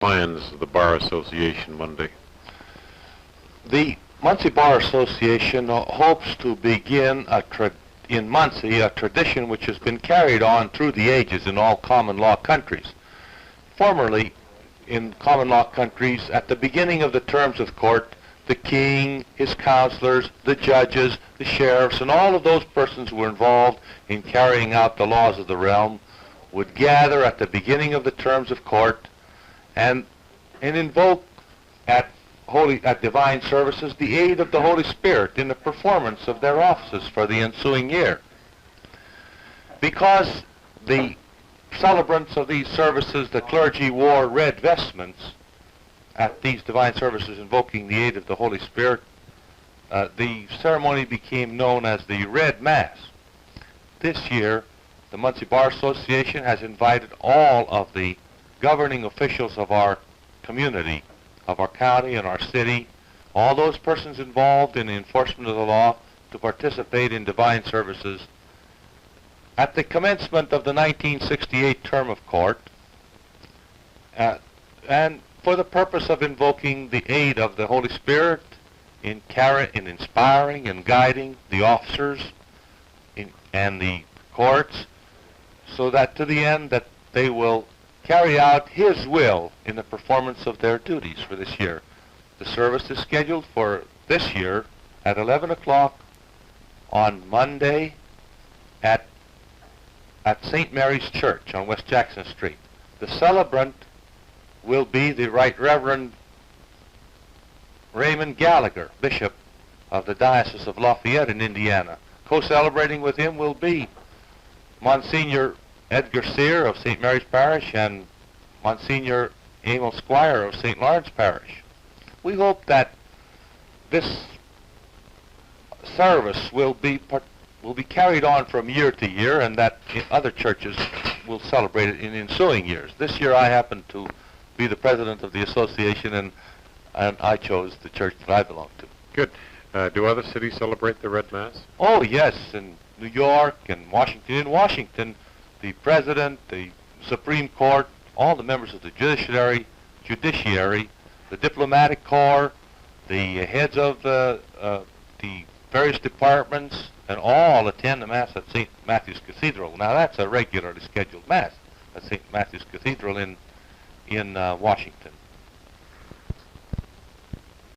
plans of the Bar Association Monday? The Muncie Bar Association hopes to begin in Muncie a tradition which has been carried on through the ages in all common law countries. Formerly, in common law countries, at the beginning of the terms of court, the king, his counselors, the judges, the sheriffs, and all of those persons who were involved in carrying out the laws of the realm would gather at the beginning of the terms of court and invoke at divine services the aid of the Holy Spirit in the performance of their offices for the ensuing year. Because the celebrants of these services, the clergy, wore red vestments at these divine services invoking the aid of the Holy Spirit, the ceremony became known as the Red Mass. This year, the Muncie Bar Association has invited all of the governing officials of our community, of our county and our city, all those persons involved in the enforcement of the law, to participate in divine services at the commencement of the 1968 term of court, and for the purpose of invoking the aid of the Holy Spirit in inspiring and guiding the officers and the courts, so that to the end that they will carry out His will in the performance of their duties for this year. The service is scheduled for this year at 11 o'clock on Monday at St. Mary's Church on West Jackson Street. The celebrant will be the Right Reverend Raymond Gallagher, Bishop of the Diocese of Lafayette in Indiana. Co-celebrating with him will be Monsignor Edgar Sear of St. Mary's Parish and Monsignor Emil Squire of St. Lawrence Parish. We hope that this service will be carried on from year to year, and that other churches will celebrate it in ensuing years. This year I happen to be the president of the association, and I chose the church that I belong to. Good. Do other cities celebrate the Red Mass? Oh yes, in New York and Washington. In Washington, the president, the Supreme Court, all the members of the judiciary, the diplomatic corps, the heads of the various departments, and all attend the Mass at St. Matthew's Cathedral. Now that's a regularly scheduled Mass at St. Matthew's Cathedral in Washington.